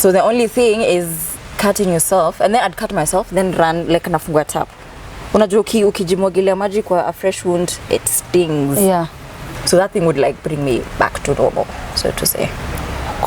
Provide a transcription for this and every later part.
So the only thing is cutting yourself, and then I'd cut myself, then run like nafungua tap. Unajua ukijimwagilia maji kwa a fresh wound, it stings. Yeah. So that thing would like bring me back to normal, so to say.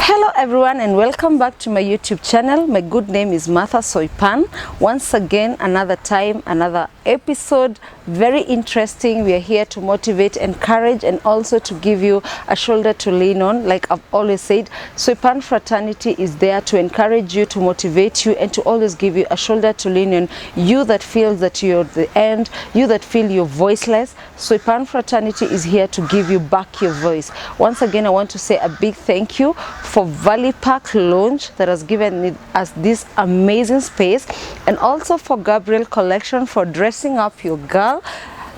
Hello everyone and welcome back to my YouTube channel. My good name is Martha Soipan. Once again, another time, another episode. Very interesting. We are here to motivate, encourage, and also to give you a shoulder to lean on. Like I've always said, Soipan Fraternity is there to encourage you, to motivate you, and to always give you a shoulder to lean on. You that feels that you're at the end, you that feel you're voiceless, Soipan Fraternity is here to give you back your voice. Once again, I want to say a big thank you for Valley Park Lounge that has given us this amazing space, and also for Gabriel Collection for dressing up your girl.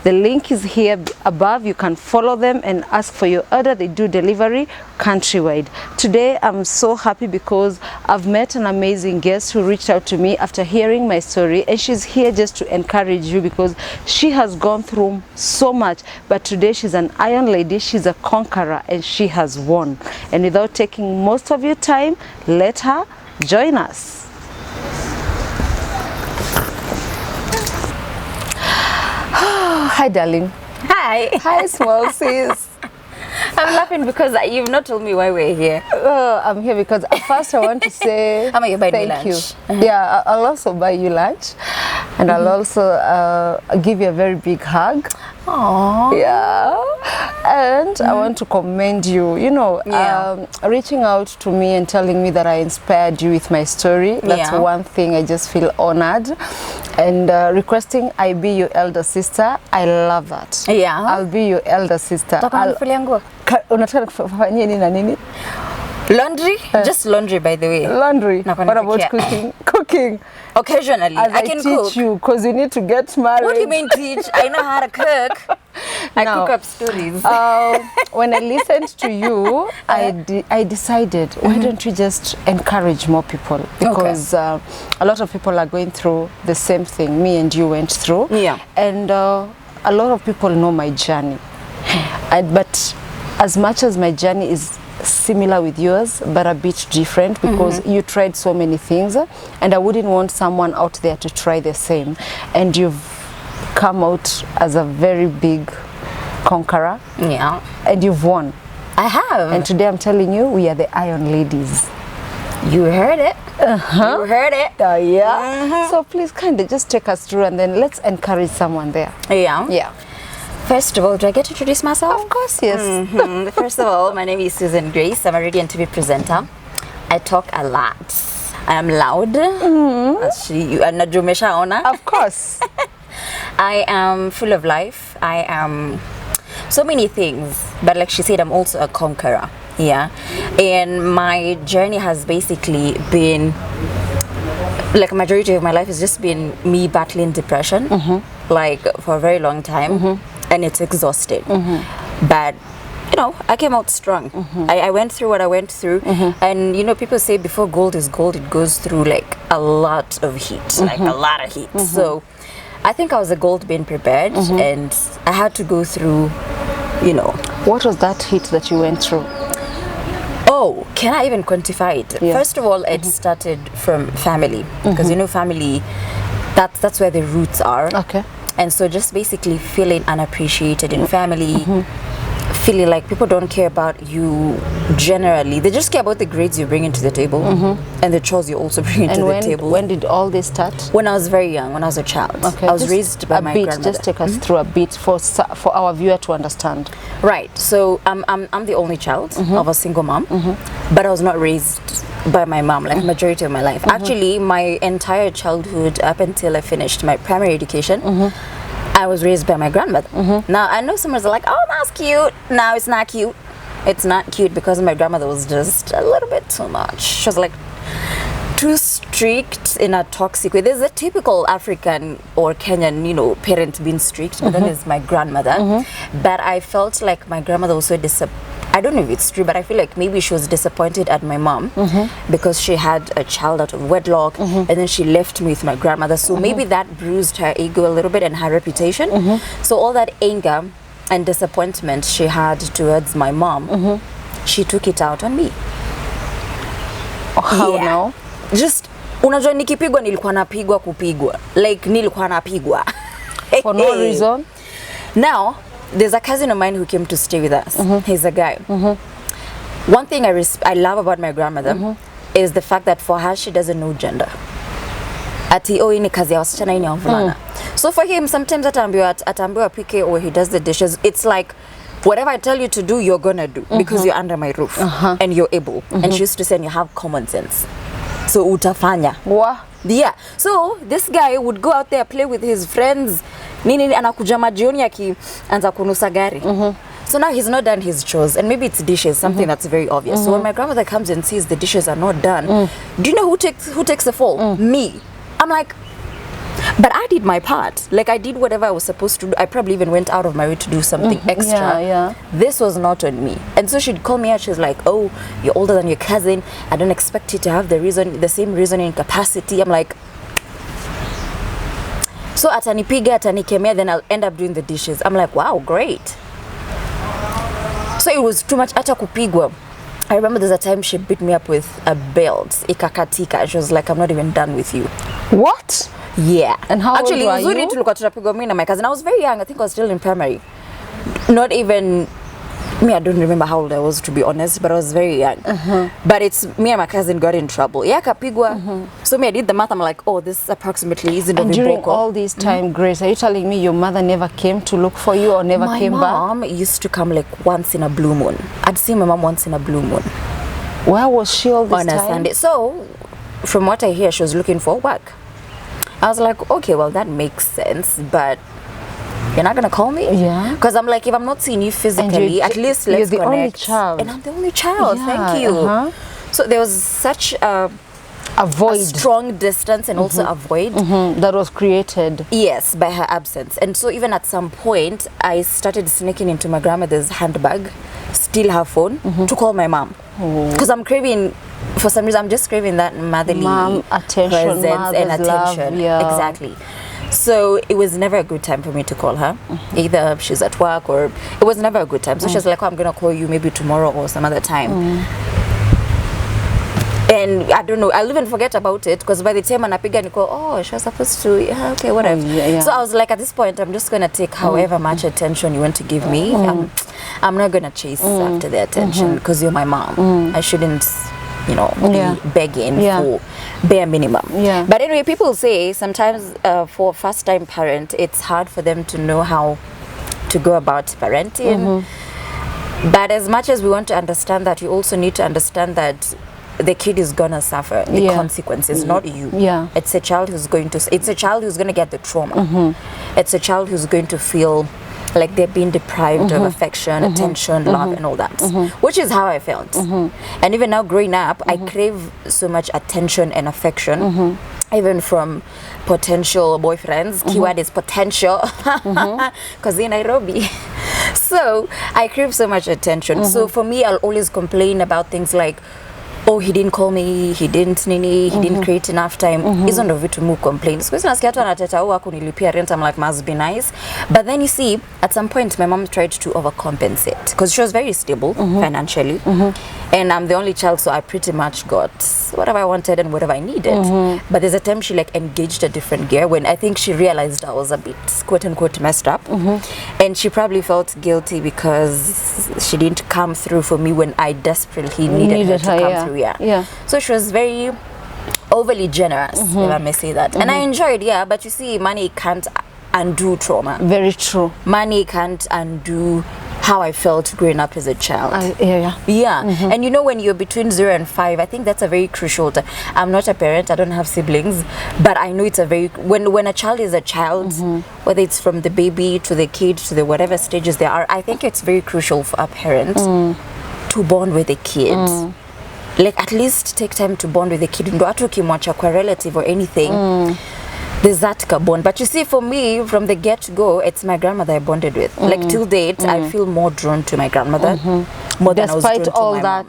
The link is here above. You can follow them and ask for your order. They do delivery countrywide. Today I'm so happy because I've met an amazing guest who reached out to me after hearing my story, and she's here just to encourage you because she has gone through so much, but today she's an iron lady, she's a conqueror, and she has won. And without taking most of your time, let her join us. Hi darling. Hi. Hi small sis. I'm laughing because you've not told me why we're here. I'm here because first I want to say How about you buy me thank you. lunch? Yeah, I'll also buy you lunch, and I'll also give you a very big hug. Aww. Yeah, and I want to commend you, you know, reaching out to me and telling me that I inspired you with my story. That's one thing I just feel honored. And requesting I be your elder sister, I love that. Yeah. I'll be your elder sister. Unataka kufanyia nini na nini? Laundry? Just laundry, by the way. Laundry. What about cooking? Cooking. Occasionally. I can cook. teach you because you need to get married. What do you mean teach? I know how to cook. I cook up stories. When I listened to you, I decided, why don't we just encourage more people? Because a lot of people are going through the same thing me and you went through. Yeah. And a lot of people know my journey. But as much as my journey is similar with yours but a bit different because you tried so many things, and I wouldn't want someone out there to try the same, and you've come out as a very big conqueror. Yeah. And you've won. I have. And today I'm telling you, we are the Iron Ladies. You heard it. You heard it. Yeah. So please kindly just take us through, and then let's encourage someone there. Yeah. Yeah. First of all, do I get to introduce myself? Of course, yes. First of all, my name is Susan Grace. I'm a radio and TV presenter. I talk a lot. I am loud. Of course. I am full of life. I am so many things. But like she said, I'm also a conqueror. Yeah. And my journey has basically been, like a majority of my life has just been me battling depression, like for a very long time. And it's exhausting. But you know, I came out strong. I went through what I went through, and you know, people say before gold is gold, it goes through like a lot of heat, like a lot of heat. So I think I was a gold being prepared, and I had to go through, you know. What was that heat that you went through? Oh, can I even quantify it? Yeah. First of all, it started from family, because you know, family, that's where the roots are. Okay. And so just basically feeling unappreciated in family, feeling like people don't care about you generally. They just care about the grades you bring into the table and the chores you also bring into the table. When did all this start? When I was very young, when I was a child. Okay. I was raised by my grandmother. Just take us through a bit for our viewer to understand. Right. So I'm the only child of a single mom, but I was not raised by my mom like majority of my life. Actually, my entire childhood up until I finished my primary education, I was raised by my grandmother. Now I know some are like, oh, that's cute. No, it's not cute. It's not cute because my grandmother was just a little bit too much. She was like too strict in a toxic way. There's a typical African or Kenyan, you know, parent being strict, but then there's my grandmother. But I felt like my grandmother was so I don't know if it's true, but I feel like maybe she was disappointed at my mom because she had a child out of wedlock, and then she left me with my grandmother. So maybe that bruised her ego a little bit and her reputation. So all that anger and disappointment she had towards my mom, she took it out on me. How now? Just unajua nikipigwa nilikuwa napigwa kupigwa. Like nilikuwa napigwa. For no reason. Now, there's a cousin of mine who came to stay with us. He's a guy. One thing I love about my grandmother is the fact that for her she doesn't know gender. Ati hii ni kazi ya wasichana, hii ni ya wavulana. So for him sometimes ataambiwa pike or he does the dishes. It's like whatever I tell you to do, you're gonna do because you're under my roof and you're able. And she used to say, and you have common sense. So utafanya. Wow. Yeah. So this guy would go out there, play with his friends. Nini anakuja majioni akianza kunusa gari. So now he's not done his chores, and maybe it's dishes, something that's very obvious. So when my grandmother comes and sees the dishes are not done, do you know who takes the fall? Me. I'm like, but I did my part. Like I did whatever I was supposed to do. I probably even went out of my way to do something extra. Yeah. This was not on me. And so she'd call me out. She's like, oh, you're older than your cousin. I don't expect you to have the same reasoning capacity. I'm like, so atanipiga, atanikemea, then I'll end up doing the dishes. I'm like, wow, great. So it was too much. Acha kupigwa. I remember there's a time she beat me up with a belt. Ikakatika. She was like, I'm not even done with you. What? Yeah. And how actually, old were you? Tulikuwa tunapigwa mimi na my cousin. I was very young. I think I was still in primary. Not even me, I don't remember how old I was, to be honest, but I was very young. But it's me and my cousin got in trouble. Yeah, kapigwa. So me, I did the math. I'm like, oh, this approximately isn't. And during all this time, Grace, are you telling me your mother never came to look for you or never came back? My mom used to come like once in a blue moon. I'd see my mom once in a blue moon. Where was she all this on time? A Sunday. So, from what I hear, she was looking for work. I was like, okay, well, that makes sense, but you're not gonna call me? Yeah. Because I'm like, if I'm not seeing you physically, at least let's connect. You're the only child. And I'm the only child. Yeah, Thank you. So there was such a strong distance and also a void that was created. Yes, by her absence. And so even at some point, I started sneaking into my grandmother's handbag, steal her phone to call my mom. Because I'm craving, for some reason, I'm just craving that motherly attention, presence and attention. Love, Exactly. So it was never a good time for me to call her. Either she's at work or it was never a good time. So she's like, oh, I'm going to call you maybe tomorrow or some other time. And I don't know, I'll even forget about it because by the time anapiga niko, oh, she was supposed to, yeah, okay, whatever. So I was like, at this point, I'm just going to take however much attention you want to give me. I'm not going to chase after the attention because you're my mom. I shouldn't, you know, be begging for bare minimum. But anyway, people say sometimes for a first-time parent, it's hard for them to know how to go about parenting. But as much as we want to understand that, you also need to understand that the kid is gonna suffer the consequences, not you. It's a child who's going to. It's a child who's gonna get the trauma. It's a child who's going to feel like they're being deprived of affection, attention, love, and all that, which is how I felt. And even now, growing up, I crave so much attention and affection, even from potential boyfriends. Keyword is potential, because in Nairobi. So I crave so much attention. So for me, I'll always complain about things like, oh, he didn't call me, he didn't nini, he didn't create enough time. Hizo ndo vitu mu complain. Siku hizi nasikia watu wanateta, oh, hakunilipia rent. I'm like, must be nice. But then you see, at some point, my mom tried to overcompensate because she was very stable financially. And I'm the only child, so I pretty much got whatever I wanted and whatever I needed. But there's a time she like engaged a different gear when I think she realized I was a bit, quote unquote, messed up. And she probably felt guilty because she didn't come through for me when I desperately needed her to come through. So she was very overly generous, if I may say that. And I enjoyed, but you see, money can't undo trauma. Very true. Money can't undo how I felt growing up as a child. And you know, when you're between 0 and 5, I think that's a very crucial time. I'm not a parent, I don't have siblings, but I know it's a very, when a child is a child, whether it's from the baby to the kid to the whatever stages they are, I think it's very crucial for a parent to bond with the kid. Like at least take time to bond with the kid. Ndo hata ukimwacha kwa relative or anything, there's that bond. But you see, for me, from the get-go, it's my grandmother I bonded with. Like till date, I feel more drawn to my grandmother. More than I was drawn to my mom.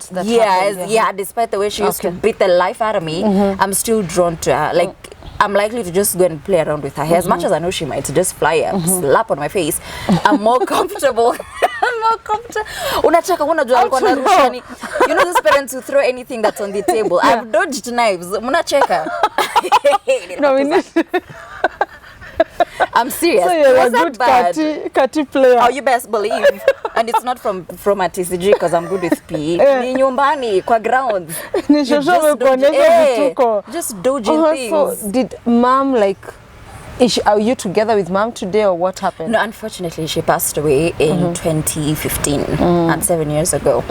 Despite the way she used to beat the life out of me, I'm still drawn to her. Like I'm likely to just go and play around with her hair. As much as I know she might just fly a slap on my face, I'm more comfortable. I'm more comfortable. Unataka unajua alikuwa anarushani. You know those parents who throw anything that's on the table. I've dodged knives. Munacheka. No, we need. I'm serious. So you're a Was that good bad? kati player. Oh, you best believe. And it's not from a TCG because I'm good with PE. Ni nyumbani, kwa grounds. Ni shosho wekuonesha vituko. Just dodging things. So did mom are you together with mom today or what happened? No, unfortunately she passed away in 2015, at 7 years ago.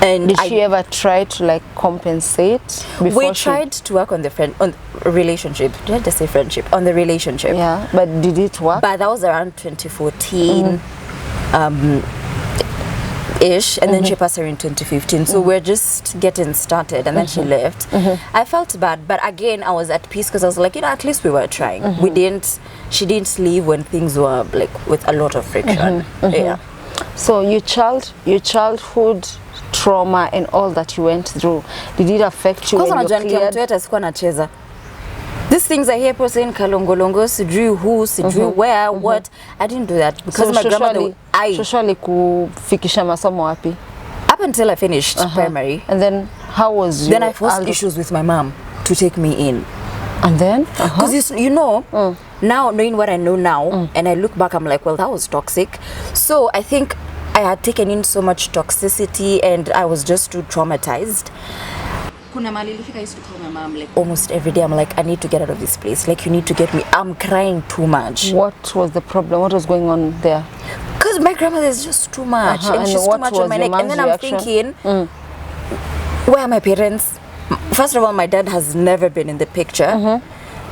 And did she ever try to compensate before? We tried to work on the relationship. Did I just say friendship? On the relationship. Yeah, but did it work? But that was around 2014 ish, and then she passed away in 2015. So we're just getting started, and then she left. I felt bad, but again I was at peace because I was like, at least we were trying. She didn't leave when things were with a lot of friction. Yeah. So your childhood trauma and all that you went through, did it affect you when you cleared? These things I hear people saying kalongolongo, sijui who, sijui where, what. I didn't do that because my grandmother. Socially kufikisha masomo wapi? Up until I finished primary. And then how was you? Then I forced issues with my mom to take me in. And then? Because now knowing what I know now, and I look back, I'm like, well, that was toxic. So I think I had taken in so much toxicity and I was just too traumatized. I used to call my mom almost every day. I'm like, I need to get out of this place. You need to get me. I'm crying too much. What was the problem? What was going on there? Because my grandmother is just too much. And she's too much on my neck. And then I'm thinking, where are my parents? First of all, my dad has never been in the picture.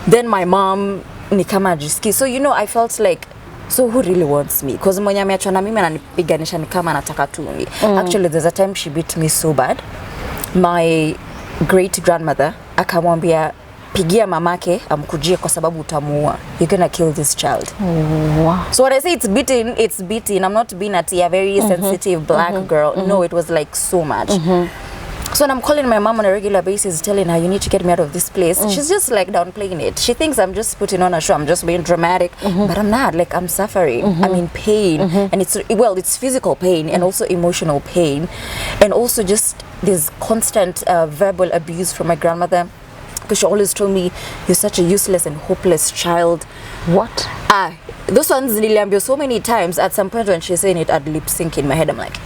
Then my mom, ni kama jiski. So, I felt like, so who really wants me? Because mwenye ameachwa na mimi ananipiganisha ni kama anataka tu. Actually, there's a time she beat me so bad. My great grandmother akamwambia pigia mamake amkujie kwa sababu utamuua. You're gonna kill this child. Wow. So when I say it's beating, I'm not being a very sensitive black girl. No, it was so much. So when I'm calling my mom on a regular basis, telling her, you need to get me out of this place, she's just downplaying it. She thinks I'm just putting on a show, I'm just being dramatic, but I'm not. I'm suffering, I'm in pain, and it's physical pain and also emotional pain, and also just this constant verbal abuse from my grandmother, because she always told me, you're such a useless and hopeless child. What? Those ones niliambia so many times. At some point when she's saying it, I'd lip sync in my head. I'm like,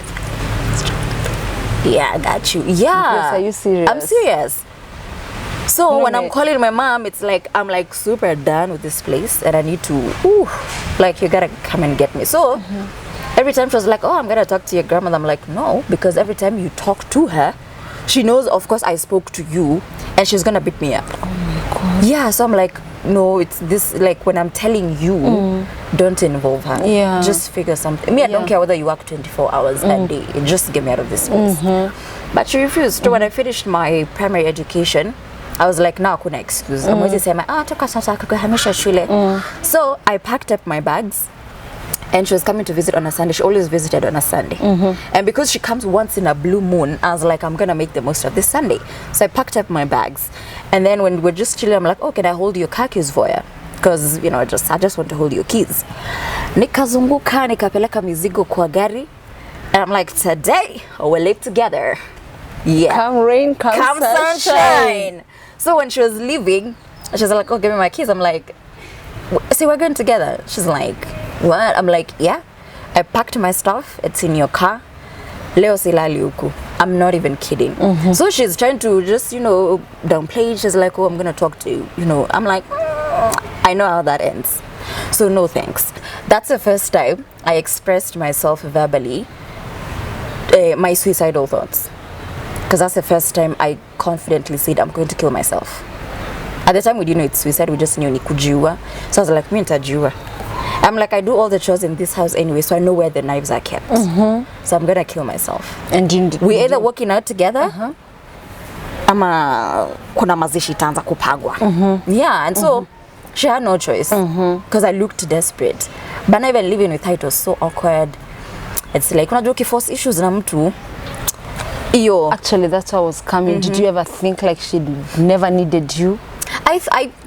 yeah, I got you. Yeah. Yes, are you serious? I'm serious. So when I'm calling my mom, it's I'm super done with this place and I need to, you gotta come and get me. So every time she was like, oh, I'm gonna talk to your grandmother. I'm like, no, because every time you talk to her, she knows, of course, I spoke to you and she's gonna beat me up. Oh my God. Yeah, so I'm like, no, it's this, when I'm telling you, don't involve her. Yeah. Just figure something. I don't care whether you work 24 hours a day. Just get me out of this place. But she refused. So when I finished my primary education, I was like, no, kuna excuse. So I packed up my bags. And she was coming to visit on a Sunday. She always visited on a Sunday. And because she comes once in a blue moon, I was like, I'm going to make the most of this Sunday. So I packed up my bags. And then when we're just chilling, I'm like, oh, can I hold your car keys for you? Because, I just want to hold your keys. Nikazunguka, nikapeleka mizigo kwa gari. And I'm like, today, we'll live together. Yeah. Come rain, come sunshine. So when she was leaving, she was like, oh, give me my keys. I'm like, see, we're going together. She's like, what? I'm like, yeah. I packed my stuff. It's in your car. Leo silali huku. I'm not even kidding. So she's trying to just, downplay it. She's like, oh, I'm going to talk to you. I'm like, I know how that ends. So no thanks. That's the first time I expressed myself verbally, my suicidal thoughts. Because that's the first time I confidently said, I'm going to kill myself. At the time we didn't know it's suicide, we just knew ni kujiua. So I was like, nitajiua. I'm like, I do all the chores in this house anyway, so I know where the knives are kept. So I'm gonna kill myself. And we either working out together, ama kuna mazishi itaanza kupagwa. Yeah, and so she had no choice because I looked desperate. But not even living with her, it was so awkward. It's like, unajua ukiforce issues na mtu, iyo. Actually, that's how I was coming. Did you ever think she never needed you?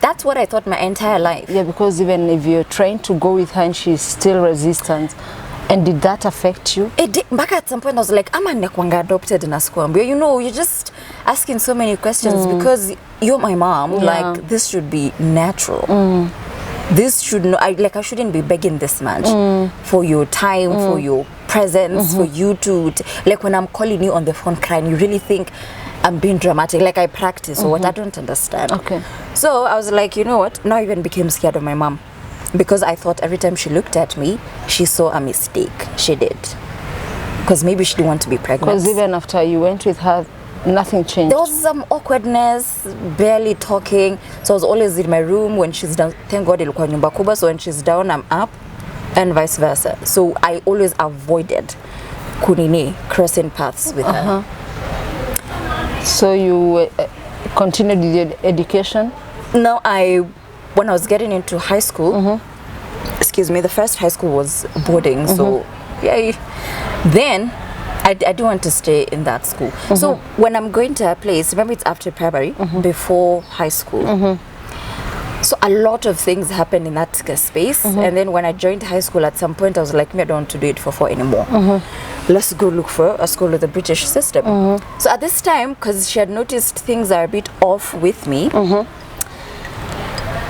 That's what I thought my entire life. Yeah, because even if you're trying to go with her and she's still resistant, And did that affect you? It did. Back at some point, I was like, I'm nakwanga adopted in a school. You know, you're just asking so many questions because you're my mom. Like, this should be natural. This should not, I shouldn't be begging this much for your time, for your presence, for you to, like when I'm calling you on the phone crying, you really think I'm being dramatic, like I practice or what. I don't understand. Okay. So I was like, you know what? Now I even became scared of my mom because I thought every time she looked at me, she saw a mistake. She did. Because maybe she didn't want to be pregnant. Because even after you went with her, nothing changed. There was some awkwardness, barely talking. So I was always in my room when she's down. Thank God ilikuwa nyumba kubwa, so when she's down, I'm up, and vice versa. So I always avoided crossing paths with her. So you continued with your education? No, when I was getting into high school, excuse me, the first high school was boarding. So yeah, then I do want to stay in that school. So when I'm going to a place, remember it's after primary, before high school. So a lot of things happened in that space. And then when I joined high school, at some point I was like, I don't want to do it for 4 anymore. Let's go look for a school with the British system. So at this time, because she had noticed things are a bit off with me,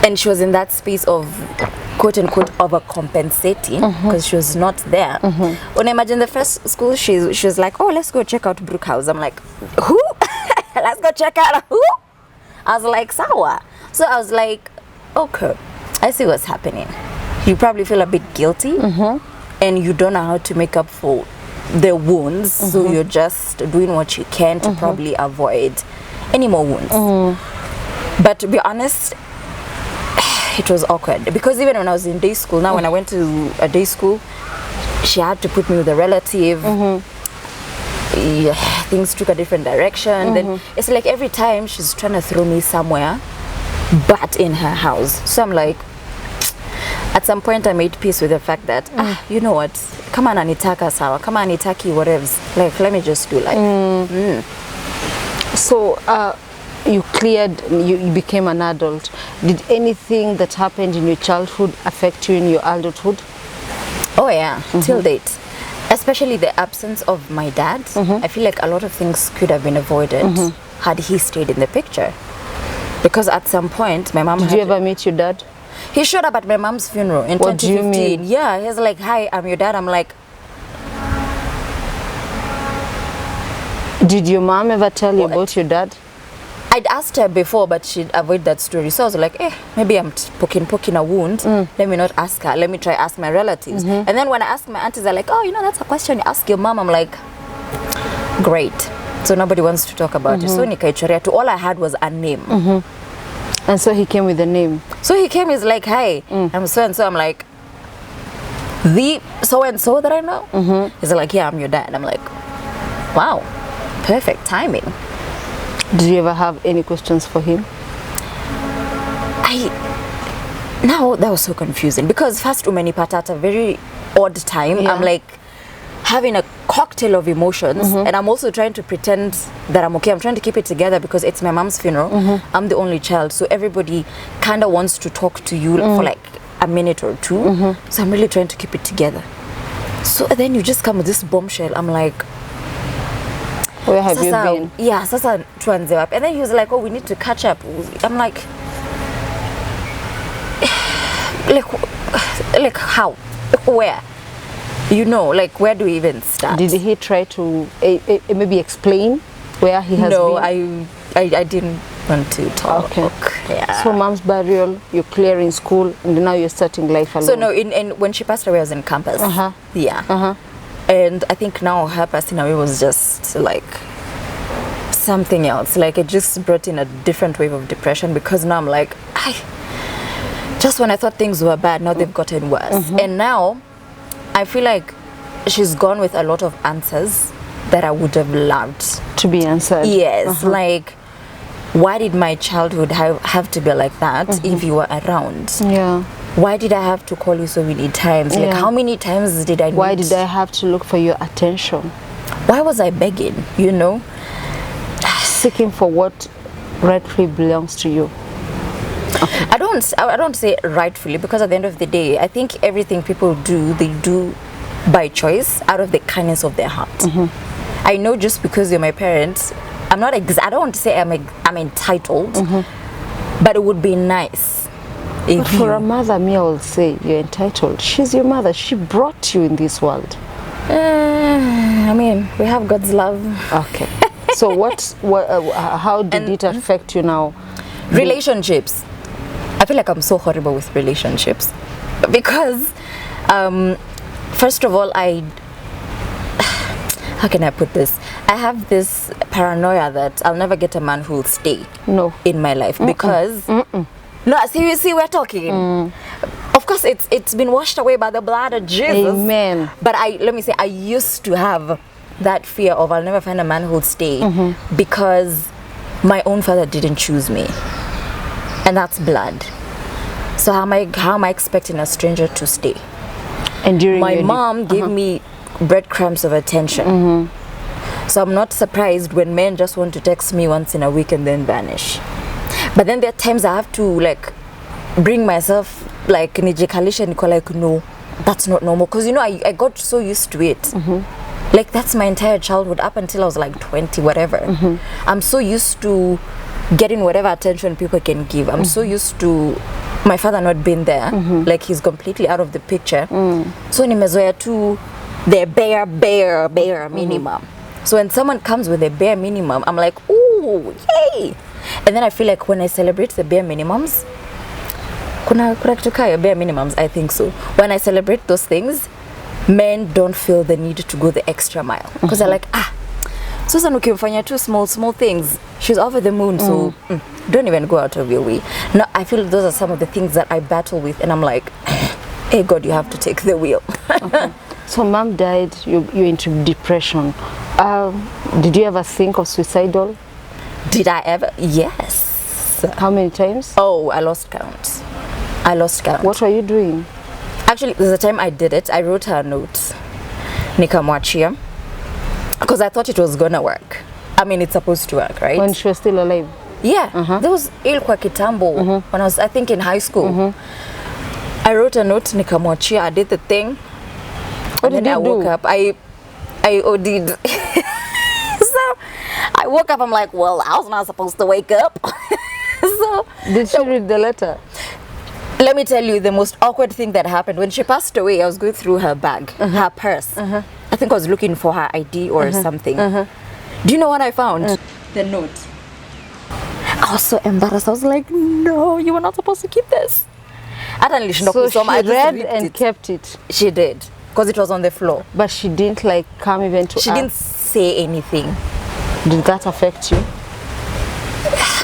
and she was in that space of quote unquote overcompensating because she was not there. When I imagine the first school, she was like, oh, let's go check out Brook House. I'm like, who? Let's go check out who? I was like, sawa. So I was like, okay, I see what's happening. You probably feel a bit guilty and you don't know how to make up for the wounds. So you're just doing what you can to probably avoid any more wounds. But to be honest, it was awkward because even when I was in day school, now when I went to a day school, she had to put me with a relative. Yeah, things took a different direction. Then it's like every time she's trying to throw me somewhere but in her house. So I'm like, at some point I made peace with the fact that you know what, come on anitaka sawa, come on anitaki whatever, like let me just do life. So you cleared, you became an adult. Did anything that happened in your childhood affect you in your adulthood? Oh yeah, till date. Especially the absence of my dad. I feel like a lot of things could have been avoided had he stayed in the picture. Because at some point, my mom Did you ever meet your dad? He showed up at my mom's funeral in 2015. What do you mean? Yeah, he's like, hi, I'm your dad. I'm like... Did your mom ever tell you about your dad? I'd asked her before, but she'd avoid that story. So I was like, maybe I'm poking a wound. Let me not ask her. Let me try ask my relatives. And then when I ask my aunties, they're like, oh, you know, that's a question you ask your mom. I'm like, great. So nobody wants to talk about it. So nikaichorea to all I had was a name. And so he came with a name. So he came, he's like, hi, I'm so and so. I'm like, the so and so that I know? He's like, yeah, I'm your dad. I'm like, wow, perfect timing. Did you ever have any questions for him? Now that was so confusing because first umenipata at a very odd time. I'm like having a cocktail of emotions and I'm also trying to pretend that I'm okay. I'm trying to keep it together because it's my mom's funeral. I'm the only child, so everybody kind of wants to talk to you for like a minute or two. So I'm really trying to keep it together. So then you just come with this bombshell. I'm like, where have you been? Yeah, sasa tuanze wapi. And then he was like, oh, we need to catch up. I'm like how? Where? You know, like where do we even start? Did he try to maybe explain where he has been? No, I didn't want to talk. Okay. Yeah. So mom's burial, you're clearing school, and now you're starting life alone. So no, when she passed away, I was in campus. Yeah. And I think now her passing away was just like something else. Like it just brought in a different wave of depression because now I'm like, just when I thought things were bad, now they've gotten worse. And now I feel like she's gone with a lot of answers that I would have loved to be answered. Yes, like why did my childhood have to be like that if you were around? Yeah. Why did I have to call you so many times? Like how many times did I Why did I have to look for your attention? Why was I begging, you know? Seeking for what rightfully belongs to you. I don't say rightfully because at the end of the day, I think everything people do, they do by choice, out of the kindness of their heart. I know just because you're my parents, I don't want to say I'm entitled, but it would be nice if But for a mother, me, I will say you're entitled. She's your mother. She brought you in this world. I mean, we have God's love. Okay. So how did it affect you now? Relationships. I feel like I'm so horrible with relationships because, first of all, how can I put this? I have this paranoia that I'll never get a man who will stay in my life because no, see, we're talking. Of course, it's been washed away by the blood of Jesus. Amen. But let me say, I used to have that fear of I'll never find a man who will stay because my own father didn't choose me, and that's blood. So how am I expecting a stranger to stay? And during my mom gave me breadcrumbs of attention. So I'm not surprised when men just want to text me once in a week and then vanish. But then there are times I have to like bring myself like nijikalisha niko like no, that's not normal, because you know I got so used to it. Like that's my entire childhood up until I was like 20 whatever. I'm so used to getting whatever attention people can give. I'm so used to my father not being there. Like he's completely out of the picture. So nimezoea tu the bare minimum. So when someone comes with a bare minimum, I'm like, ooh, yay! And then I feel like when I celebrate the bare minimums, kuna kitu kaya bare minimums, I think so. When I celebrate those things, men don't feel the need to go the extra mile because they're like, Susan ukimfanya two small things, she's over the moon. So don't even go out of your way. No, I feel those are some of the things that I battle with, and I'm like, hey God, you have to take the wheel. So mom died, you're into depression. Did you ever think of suicidal? Did I ever? Yes. How many times? Oh, I lost count. What were you doing? Actually, there's a time I did it. I wrote her a note. Nikamwachia. Because I thought it was gonna work. I mean, it's supposed to work, right? When she was still alive? Yeah. There was ilikuwa kitambo when I was, I think, in high school. I wrote a note, nikamwachia. I did the thing. What did you do? I woke up. I OD'd. So I woke up. I'm like, well, I was not supposed to wake up. So did she read the letter? Let me tell you the most awkward thing that happened. When she passed away, I was going through her bag, her purse. I think I was looking for her ID or something. Do you know what I found? The note. I was so embarrassed. I was like, no, you were not supposed to keep this. So she read and kept it? She did, because it was on the floor. But she didn't like come even to She didn't say anything. Did that affect you?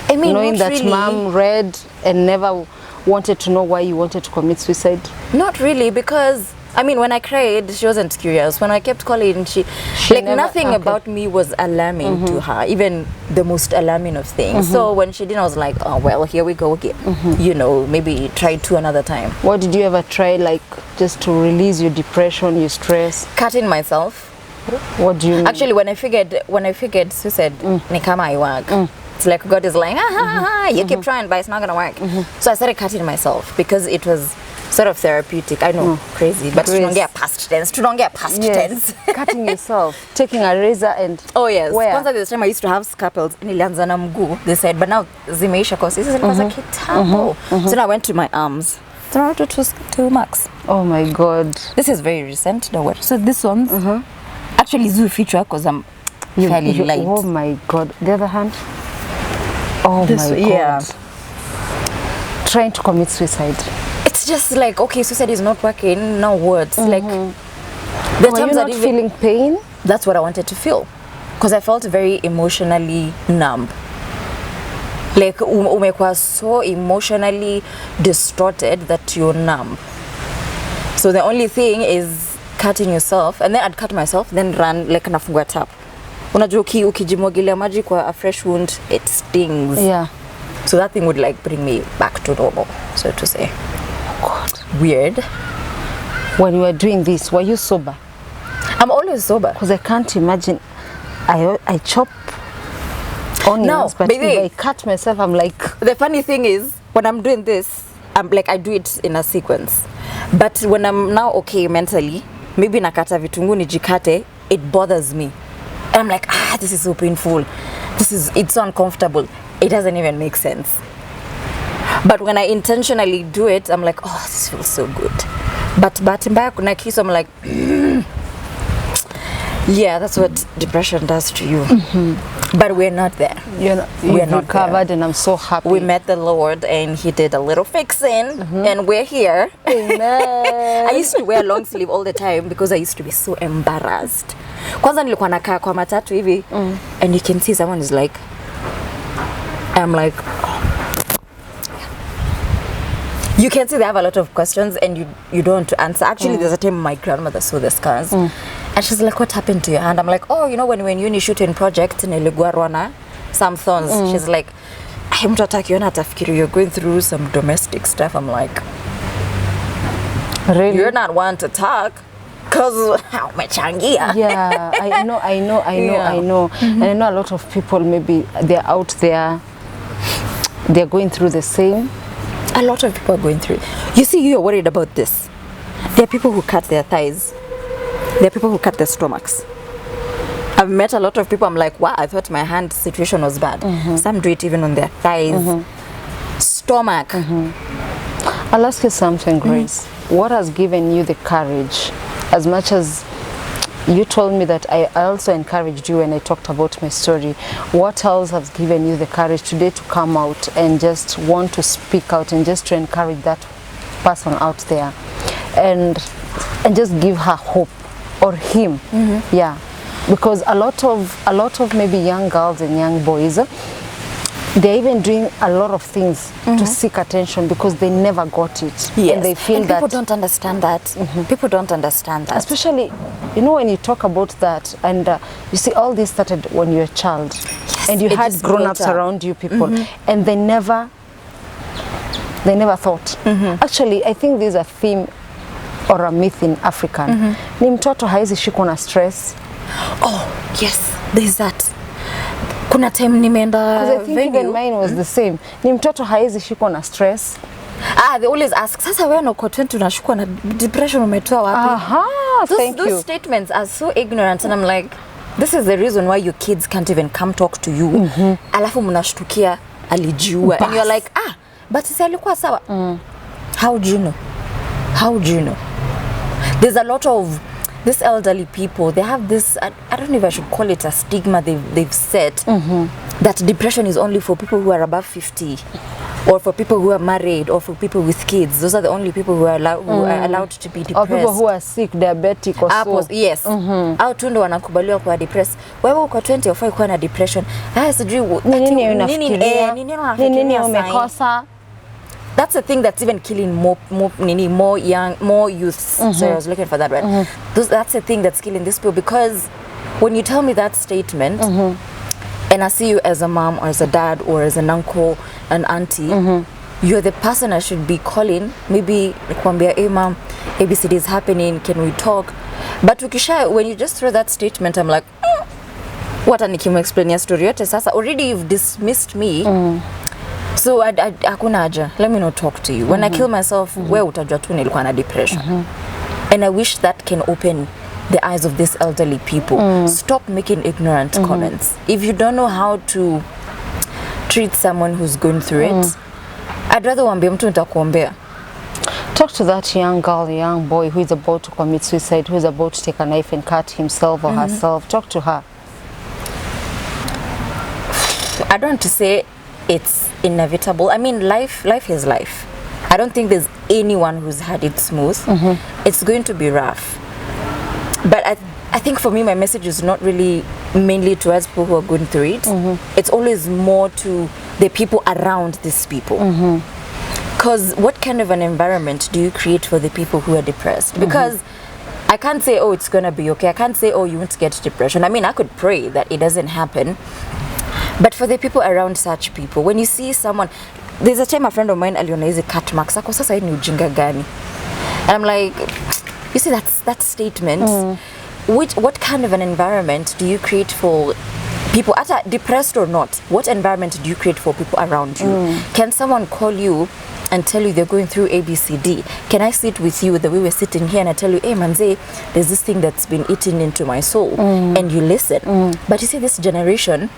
I mean, knowing that really. mom read and never wanted to know why you wanted to commit suicide? Not really, because I mean, when I cried, she wasn't curious. When I kept calling, she like never, nothing about me was alarming to her, even the most alarming of things. So when she didn't, I was like, oh well, here we go again. You know, maybe try to another time. What did you ever try, like just to release your depression, your stress? Cutting myself. What do you mean? Actually, when I figured suicide, ni kama iwag. It's like God is like, you keep trying, but it's not gonna work. So I started cutting myself because it was sort of therapeutic. I know, crazy, but you don't get past tense. You don't get past tense. Cutting yourself, taking a razor and oh yes. Where? Kwanza this time I used to have scalpels. Nilianza na mguu. They said, but now zimeisha cause this is a kitambo. So now I went to my arms. So now it was to max. Oh my God. This is very recent. Don't worry. So this one's actually zoo feature because I'm fairly light. Oh my God. The other hand. Oh this, my God. Trying to commit suicide. It's just like, okay, suicide is not working. Now what? Like, the times that even feeling pain. That's what I wanted to feel, because I felt very emotionally numb. Like umekuwa so emotionally distorted that you're numb. So the only thing is cutting yourself, and then I'd cut myself, then run like nafungua tap. Unajua ukijimwagilia maji kwa a fresh wound, it stings. Yeah. So that thing would like bring me back to normal, so to say. God. Weird. When you were doing this, were you sober? I'm always sober. Because I can't imagine. I chop onions, but if I cut myself, I'm like... The funny thing is, when I'm doing this, I'm like, I do it in a sequence. But when I'm now okay mentally, maybe nakata vitungu nijikate, it bothers me. And I'm like, this is so painful. It's so uncomfortable. It doesn't even make sense. But when I intentionally do it, I'm like, oh, this feels so good. But mbaya kuna kisu, I'm like, yeah, that's what depression does to you. But we're not there. You've recovered, and I'm so happy. We met the Lord, and He did a little fixing, and we're here. Amen. I used to wear long sleeve all the time because I used to be so embarrassed. Kwanza nilikuwa nakaa kwa matatu hivi, and you can see someone is like, I'm like, you can see they have a lot of questions, and you don't want to answer. Actually, there's a time my grandmother saw the scars, and she's like, what happened to your hand? I'm like, oh, you know, when we're in uni shooting project niligwarwa na some thorns. She's like, mtu atakiona atafikiri you're going through some domestic stuff. I'm like, Really? You're not one to talk. Cause how much Yeah, I know. And I know a lot of people, maybe they're out there, they're going through the same. A lot of people are going through. You see, you're worried about this. There are people who cut their thighs. There are people who cut their stomachs. I've met a lot of people, I'm like, wow, I thought my hand situation was bad. Some do it even on their thighs, stomach. I'll ask you something, Grace. What has given you the courage? As much as you told me that I also encouraged you when I talked about my story, what else has given you the courage today to come out and just want to speak out and just to encourage that person out there and just give her hope, or him? Yeah, because a lot of maybe young girls and young boys, they're even doing a lot of things to seek attention because they never got it. Yes. And they feel and that people don't understand that. People don't understand that. especially, you know, when you talk about that, and you see, all this started when you were a child, and you it had just grown-ups built up. around you, people, and they never thought. Actually, I think there's a theme or a myth in African. Ni mtoto haizi shikwa na stress. Oh, yes, there's that. Kuna time nimeenda Because I think even mine was the same. Ni mtoto haizi shikwa na stress. They always ask, sasa wewe uko 20 unashukua na depression umetoa wapi? Thank you. Those statements are so ignorant, and I'm like, this is the reason why your kids can't even come talk to you. Alafu mnashtukia alijiua. And you're like, but si alikuwa sawa. How do you know? How do you know? There's a lot of these elderly people, they have this, I don't know if I should call it a stigma they've set, that depression is only for people who are above 50, or for people who are married, or for people with kids. Those are the only people who are allowed to be depressed. Or people who are sick, diabetic or so. Yes. Au tu ndo wanakubaliwa kuwa depressed. Wewe uko 20 ufai kuwa na depression. Sijui Nini unafikiria? Nini umekosa? That's a thing that's even killing more youths. Sorry, I was looking for that word. That's a thing that's killing these people, because when you tell me that statement, and I see you as a mom or as a dad or as an uncle, an auntie, you're the person I should be calling. Maybe kwambia, hey mom, ABCD is happening, can we talk? But when you just throw that statement, I'm like, what nikimu explain your story yote sasa, already you've dismissed me. So hakuna haja, let me not talk to you. When I kill myself, wewe utajua tu nilikuwa na depression. And I wish that can open the eyes of these elderly people. Stop making ignorant comments. If you don't know how to treat someone who's going through it, I'd rather wambie mtu nitakuombea. Talk to that young girl, young boy who is about to commit suicide, who is about to take a knife and cut himself or herself. Talk to her. I don't want to say it's inevitable. I mean, life is life. I don't think there's anyone who's had it smooth. It's going to be rough. But I think for me, my message is not really mainly towards people who are going through it. It's always more to the people around these people. Because what kind of an environment do you create for the people who are depressed? Because I can't say, oh, it's going to be okay. I can't say, oh, you won't get depression. I mean, I could pray that it doesn't happen. But for the people around such people, when you see someone, there's a time a friend of mine aliona hizi cut marks, ako sasa hii ni ujinga gani? And I'm like, you see that statement, what kind of an environment do you create for people, depressed or not? What environment do you create for people around you? Can someone call you and tell you they're going through ABCD? Can I sit with you the way we're sitting here and I tell you, hey manze, there's this thing that's been eaten into my soul, and you listen. But you see, this generation,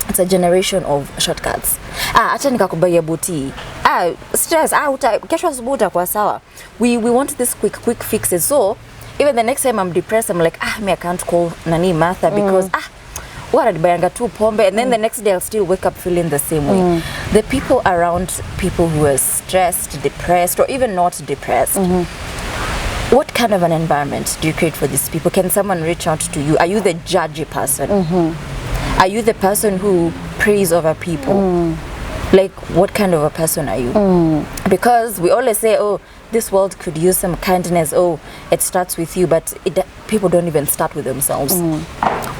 it's a generation of shortcuts. Acha nikakubaia buti. Stress. Kesho asubuhi utakuwa sawa. We want this quick fixes. So even the next time I'm depressed, I'm like, I can't call Nani Martha because what adibayanga tu pombe, and then the next day I'll still wake up feeling the same way. The people around people who are stressed, depressed, or even not depressed, what kind of an environment do you create for these people? Can someone reach out to you? Are you the judgy person? Are you the person who prays over people? Like, what kind of a person are you? Because we always say, oh, this world could use some kindness. Oh, it starts with you, but people don't even start with themselves.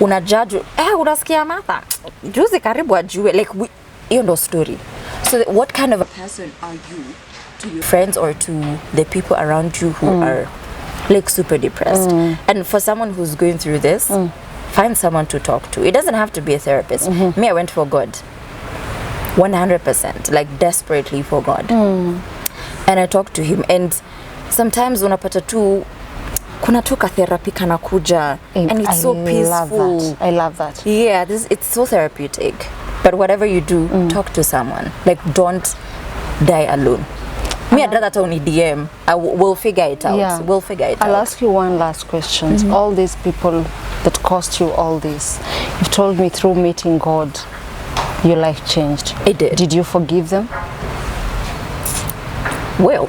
Una judge, unasikia Martha, juzi karibu ajue, like, hiyo ndo story. So what kind of a person are you to your friends or to the people around you who are like super depressed? And for someone who's going through this, find someone to talk to. It doesn't have to be a therapist. Me, I went for God. 100%, like desperately for God. And I talked to him, and sometimes unapata tu kuna tu ka therapy kana kuja, and it's so peaceful. I love that. Yeah, it's so therapeutic. But whatever you do, talk to someone. Like, don't die alone. Me, I'd rather tell me DM. We'll figure it out. Yeah. We'll figure it out. I'll ask you one last question. All these people that cost you all this, you've told me through meeting God, your life changed. It did. Did you forgive them? Well,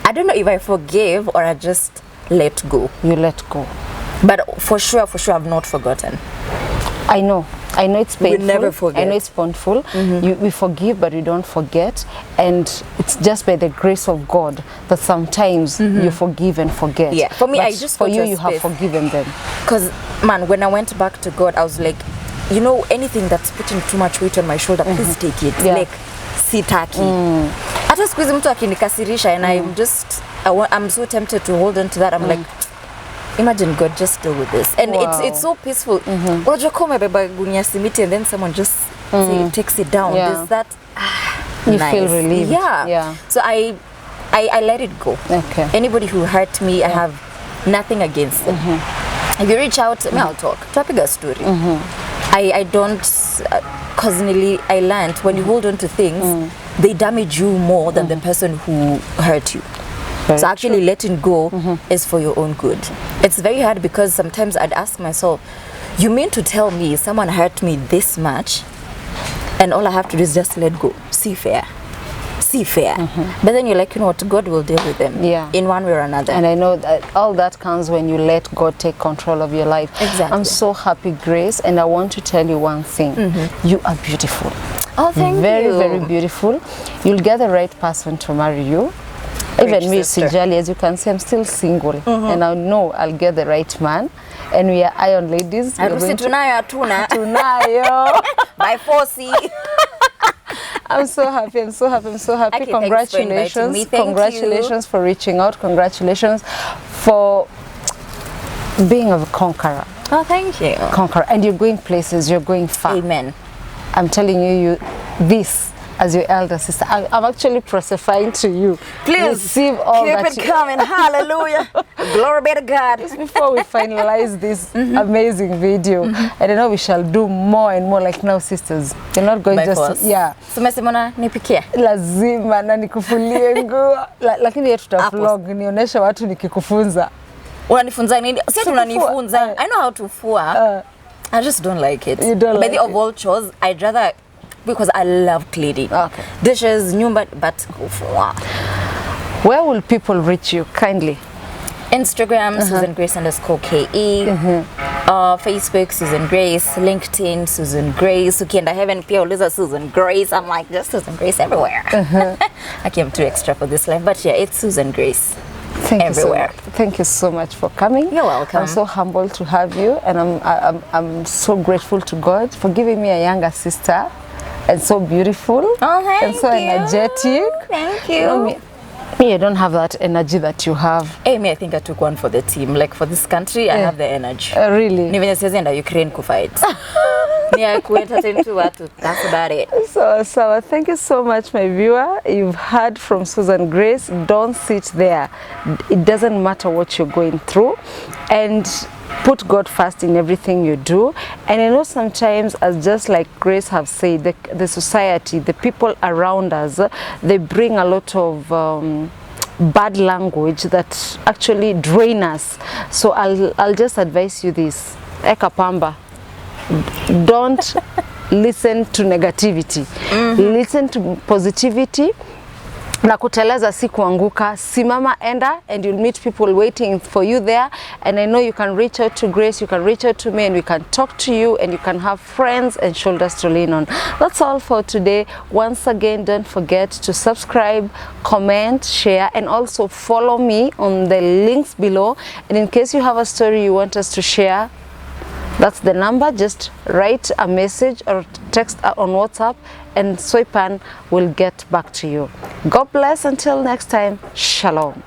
I don't know if I forgave or I just let go. You let go. But for sure, I've not forgotten. I know it's painful. We never forget. I know it's painful. We forgive, but we don't forget. And it's just by the grace of God that sometimes you forgive and forget. Yeah, for me, but I just for got you, a you have space. forgiven them. Because, man, when I went back to God, I was like, you know, anything that's putting too much weight on my shoulder, please take it. Yeah. Like, sitaki. Hata siku hizi mtu akinikasirisha, and I'm so tempted to hold on to that. I'm like, imagine God just deal with this, and it's so peaceful. Unajua kama umebeba gunia simiti and then someone just takes it down. Yeah. There's that You nice. feel relieved. Yeah. So I let it go. Okay. Anybody who hurt me, I have nothing against them. If you reach out, I'll talk. Topic story. I don't, cause I learned when you hold on to things, they damage you more than the person who hurt you. Very so actually letting go is for your own good. It's very hard because sometimes I'd ask myself, you mean to tell me someone hurt me this much and all I have to do is just let go? See fair. But then you're like, you know what, God will deal with them in one way or another. And I know that all that comes when you let God take control of your life. Exactly. I'm so happy, Grace, and I want to tell you one thing. You are beautiful. Oh, thank you. Very beautiful. You'll get the right person to marry you. Even me, Sijali, as you can see, I'm still single. And I know I'll get the right man. And we are Iron Ladies. Harusi tunayo hatuna. Tunayo. By 4C. I'm so happy. Okay, congratulations. Thank Congratulations for reaching out. Congratulations for being a conqueror. Oh, thank you. Conqueror. And you're going places, you're going far. Amen. I'm telling you this as your elder sister. I'm actually prophesying to you. Please receive all keep that it coming. Hallelujah. Glory be to God. Just before we finalize this amazing video, and I know we shall do more and more. Like now, sisters, you're not going By just force. yeah. Sumesimona nipikia. Lazima na nikufulie nguo. Lakini yetu tutavlog nionyesha watu nikikufunza. Unanifunza nini? Si unanifunza. I know how to fua. I just don't like it. You don't like it? Of all chores, I'd rather, because I love cleaning. Okay. Dishes, nyumba, but kufua. Where will people reach you kindly? Instagram, Susan Grace _KE. Facebook, Susan Grace. LinkedIn, Susan Grace. Ukienda heaven pia uliza Susan Grace. I'm like, just Susan Grace everywhere. I came too extra for this life, but yeah, it's Susan Grace. Everywhere. Thank you so much for coming. You're welcome. I'm so humbled to have you, and I'm so grateful to God for giving me a younger sister, and so beautiful, and so energetic. Thank you. You know, me, I don't have that energy that you have. Me, I think I took one for the team. Like for this country, I have the energy. Really? Nivenye siwezi enda Ukraine kufight. Ni ya kuentertain tu watu. That's about it. So thank you so much, my viewer. You've heard from Susan Grace. Don't sit there. It doesn't matter what you're going through, and put God first in everything you do. And I know sometimes, as just like Grace have said, the society, the people around us, they bring a lot of bad language that actually drain us. So I'll just advise you this. Eka pamba. Don't listen to negativity. Listen to positivity. Na kuteleza si kuanguka. Simama, enda, and you'll meet people waiting for you there. And I know you can reach out to Grace, you can reach out to me, and we can talk to you, and you can have friends and shoulders to lean on. That's all for today. Once again, don't forget to subscribe, comment, share, and also follow me on the links below. And in case you have a story you want us to share, that's the number. Just write a message or text on WhatsApp, and Soipan will get back to you. God bless. Until next time, shalom.